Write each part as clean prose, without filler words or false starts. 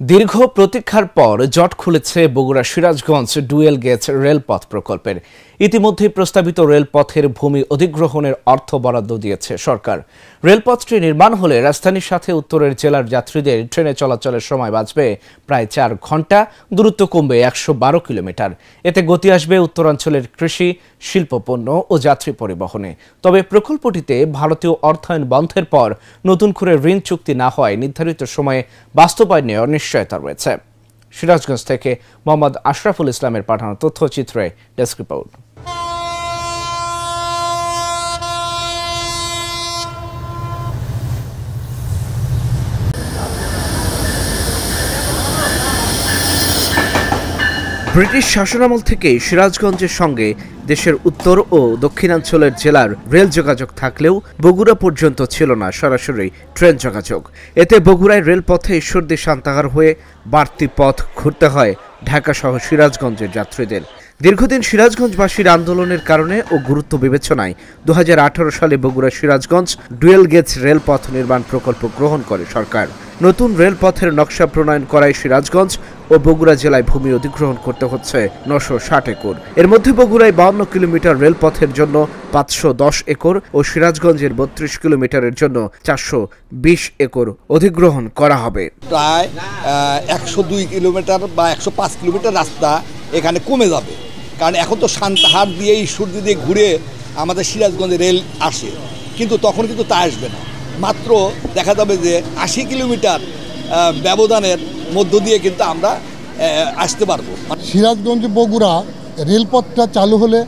দীর্ঘ প্রতীক্ষার পর জট খুলেছে বগুড়া সিরাজগঞ্জ ডুয়েল গেজ রেলপথ প্রকল্পের। ইতিমধ্যে প্রস্তাবিত রেলপথের ভূমি অধিগ্রহণের অর্থ বরাদ্দ দিয়েছে সরকার। রেলপথটি নির্মাণ হলে রাজধানীর সাথে উত্তরের জেলার যাত্রীদের ট্রেনে চলাচলের সময় বাঁচবে প্রায় 4 ঘন্টা, দূরত্ব কমবে 112 কিলোমিটার। এতে গতি আসবে উত্তরাঞ্চলের কৃষি, শিল্পপণ্য ও যাত্রী পরিবহনে। তবে প্রকল্পটিতে ভারতীয় অর্থায়ন বন্ধের পর নতুন করে ঋণ চুক্তি না হওয়ায় নির্ধারিত সময়ে বাস্তবায়নে অনিশ্চয়তা রয়েছে। সিরাজগঞ্জ থেকে মোহাম্মদ আশরাফুল ইসলামের পাঠানো তথ্যচিত্রে ডেস্ক রিপোর্ট। ব্রিটিশ শাসনামল থেকেই সিরাজগঞ্জের সঙ্গে দেশের উত্তর ও দক্ষিণাঞ্চলের জেলার রেল যোগাযোগ থাকলেও বগুড়া পর্যন্ত ছিল না সরাসরি ট্রেন যোগাযোগ। এতে বগুড়ায় রেলপথে ঈশ্বরদী সান্তাহার হয়ে বাড়তি পথ ঘুরতে হয় ঢাকা সহ সিরাজগঞ্জের যাত্রীদের। দীর্ঘদিন সিরাজগঞ্জবাসীর আন্দোলনের কারণে ও গুরুত্ব বিবেচনায় 2018 সালে বগুড়া সিরাজগঞ্জ ডুয়েল গেজ রেলপথ নির্মাণ প্রকল্প গ্রহণ করে সরকার। নতুন রেলপথের নকশা প্রণয়ন করায় সিরাজগঞ্জ ও বগুড়া জেলায় ভূমি অধিগ্রহণ করতে হচ্ছে 960 একর। এর মধ্যে বগুড়ায় 52 কিলোমিটার রেলপথের জন্য 510 একর ও সিরাজগঞ্জের 32 কিলোমিটারের জন্য 420 একর অধিগ্রহণ করা হবে। প্রায় 102 কিলোমিটার বা 105 কিলোমিটার রাস্তা এখানে কমে যাবে, কারণ এখন তো সান্তাহার দিয়ে ঈশ্বরদী দিয়ে ঘুরে আমাদের সিরাজগঞ্জে রেল আসে, কিন্তু তখন কিন্তু তা আসবে না। মাত্র দেখা যাবে যে 80 কিলোমিটার ব্যবধানের মধ্য দিয়ে কিন্তু আমরা আসতে পারবো। সিরাজগঞ্জ বগুড়া রেলপথটা চালু হলে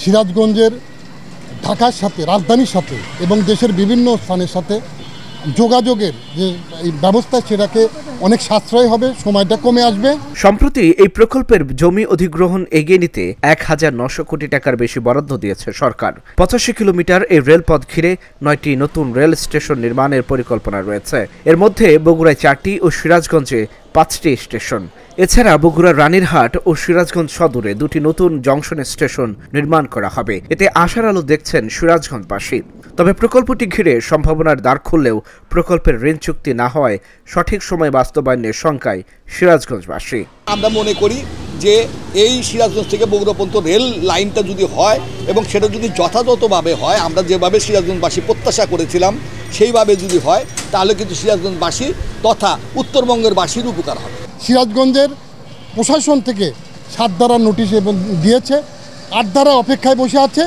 সিরাজগঞ্জের ঢাকার সাথে, রাজধানীর সাথে এবং দেশের বিভিন্ন স্থানের সাথে যোগাযোগের যে ব্যবস্থা সেটাকে অনেক সাশ্রয় হবে, সময়টা কমে আসবে। সম্প্রতি এই প্রকল্পের জমি অধিগ্রহণ এগিয়ে নিতে 1900 কোটি টাকার বেশি বরাদ্দ দিয়েছে সরকার। 85 কিলোমিটার এই রেলপথ ঘিরে 9টি নতুন রেল স্টেশন নির্মাণের পরিকল্পনা রয়েছে। এর মধ্যে বগুড়ায় 4টি ও সিরাজগঞ্জে 5টি স্টেশন। এছাড়া বগুড়া রানীরহাট ও সিরাজগঞ্জ সদরে 2টি নতুন জংশন স্টেশন নির্মাণ করা হবে। এতে আশার আলো দেখছেন সিরাজগঞ্জবাসী। তবে প্রকল্পটি ঘিরে সম্ভাবনার দ্বার খুললেও প্রকল্পের ঋণ চুক্তি না হওয়ায় সঠিক সময় বাস্তবায়নের শঙ্কায় সিরাজগঞ্জবাসী। আমরা মনে করি যে এই সিরাজগঞ্জ থেকে বগুড়া পর্যন্ত রেল লাইনটা যদি হয় এবং সেটা যদি যথাযথভাবে হয়, আমরা যেভাবে সিরাজগঞ্জবাসী প্রত্যাশা করেছিলাম সেইভাবে যদি হয়, তাহলে কিন্তু সিরাজগঞ্জবাসী তথা উত্তরবঙ্গের বাসীর উপকার হবে। সিরাজগঞ্জের প্রশাসন থেকে 7 ধারা নোটিশ এবং দিয়েছে, 8 ধারা অপেক্ষায় বসে আছে।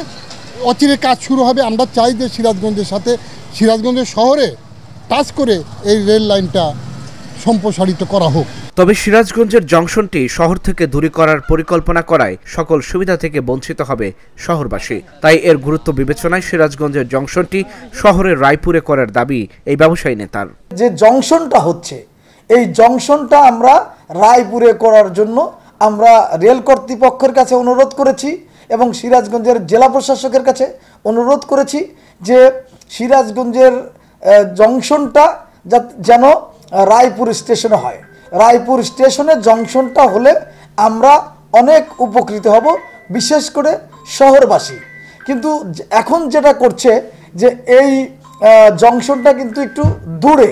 অচিরে কাজ শুরু হবে। আমরা চাই যে সিরাজগঞ্জের সাথে সিরাজগঞ্জের শহরে টাচ করে এই রেল লাইনটা সম্প্রসারিত করা হোক। তবে সিরাজগঞ্জের জংশনটি শহর থেকে দূরে করার পরিকল্পনা করায় সকল সুবিধা থেকে বঞ্চিত হবে শহরবাসী। তাই এর গুরুত্ব বিবেচনায় সিরাজগঞ্জের জংশনটি শহরের রায়পুরে করার দাবি এই ব্যবসায়ী নেতার। যে জংশনটা হচ্ছে, এই জংশনটা আমরা রায়পুরে করার জন্য আমরা রেল কর্তৃপক্ষের কাছে অনুরোধ করেছি এবং সিরাজগঞ্জের জেলা প্রশাসকের কাছে অনুরোধ করেছি যে সিরাজগঞ্জের জংশনটা যেন রায়পুর স্টেশনে হয়। রায়পুর স্টেশনে জংশনটা হলে আমরা অনেক উপকৃত হব, বিশেষ করে শহরবাসী। কিন্তু এখন যেটা করছে যে এই জংশনটা কিন্তু একটু দূরে,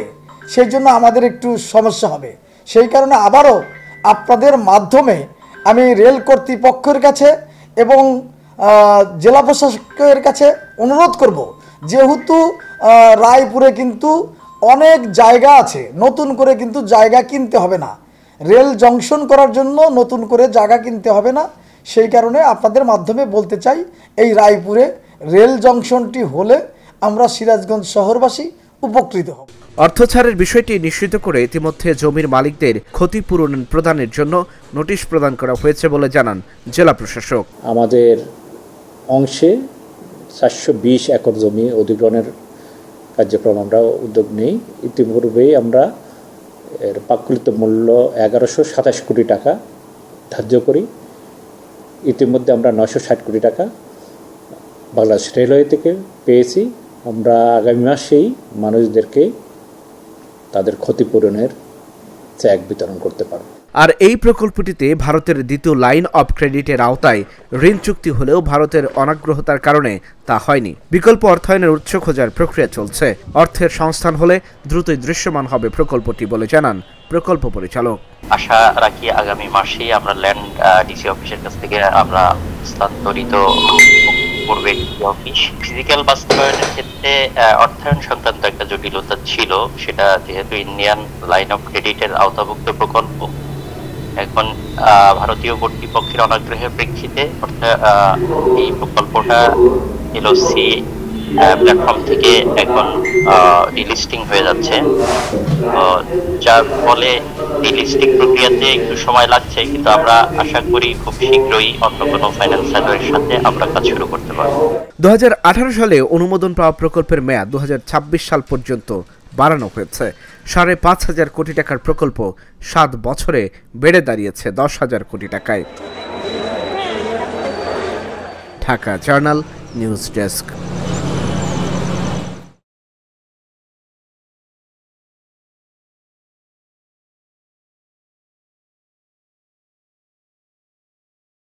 সেই জন্য আমাদের একটু সমস্যা হবে। সেই কারণে আবারও আপনাদের মাধ্যমে আমি রেল কর্তৃপক্ষের কাছে এবং জেলা প্রশাসকের কাছে অনুরোধ করব, যেহেতু রায়পুরে কিন্তু অনেক জায়গা আছে, নতুন করে কিন্তু জায়গা কিনতে হবে না, রেল জংশন করার জন্য নতুন করে জায়গা কিনতে হবে না। সেই কারণে আপনাদের মাধ্যমে বলতে চাই, এই রায়পুরে রেল জংশনটি হলে আমরা সিরাজগঞ্জ শহরবাসী উপকৃত হব। অর্থ ছাড়ের বিষয়টি নিশ্চিত করে ইতিমধ্যে জমির মালিকদের ক্ষতিপূরণ প্রদানের জন্য নোটিশ প্রদান করা হয়েছে বলে জানান জেলা প্রশাসক। আমাদের অংশে 420 একর জমি অধিগ্রহণের কার্যক্রম আমরা উদ্যোগ নেই। ইতিপূর্বেই আমরা এর প্রাক্কলিত মূল্য 1127 কোটি টাকা ধার্য করি। ইতিমধ্যে আমরা 960 কোটি টাকা বাংলাদেশ রেলওয়ে থেকে পেয়েছি। আমরা আগামী মাসেই মানুষদেরকে তাদের ক্ষতিপূরণের চেক বিতরণ করতে পারব। আর এই প্রকল্পটিতে ভারতের দ্বিতীয় লাইন অফ ক্রেডিটের আওতায় ঋণ চুক্তি হলেও ভারতের অনাগ্রহতার কারণে তা হয়নি। বিকল্প অর্থায়নের উৎস খোঁজার প্রক্রিয়া চলছে। অর্থের সংস্থান হলে দ্রুতই দৃশ্যমান হবে প্রকল্পটি বলে জানান প্রকল্প পরিচালক। আশা রাখি আগামী মাসেই আমরা ল্যান্ড ডিসি অফিসের কাছ থেকে আমরা স্থানান্তরিত করবে ডিসি অফিস। ফিজিক্যাল বাস্তবায়নের ক্ষেত্রে অর্থায়ন সংক্রান্ত একটা জটিলতা ছিল, সেটা যেহেতু ইন্ডিয়ান লাইন অফ ক্রেডিটের আওতাভুক্ত প্রকল্প, এখন ভারতীয় কর্তৃপক্ষের অনাগ্রহের প্রেক্ষিতে এই প্রকল্পটা এলওসি প্ল্যাটফর্ম থেকে এখন ডিলিস্টিং হয়ে যাচ্ছে, যার ফলে ডিলিস্টিং প্রক্রিয়াতে একটু সময় লাগছে, কিন্তু আমরা আশা করি খুব শীঘ্রই অন্য কোনো ফাইন্যান্সারের সাথে আমরা কাজ শুরু করতে পারব। 2018 সালে অনুমোদন পাওয়া প্রকল্পের মেয়াদ 2026 সাল পর্যন্ত বাড়ানো হয়েছে। 5,500 কোটি টাকার প্রকল্প 7 বছরে বেড়ে দাঁড়িয়েছে 10,000 কোটি টাকায়। Dhaka journal news desk.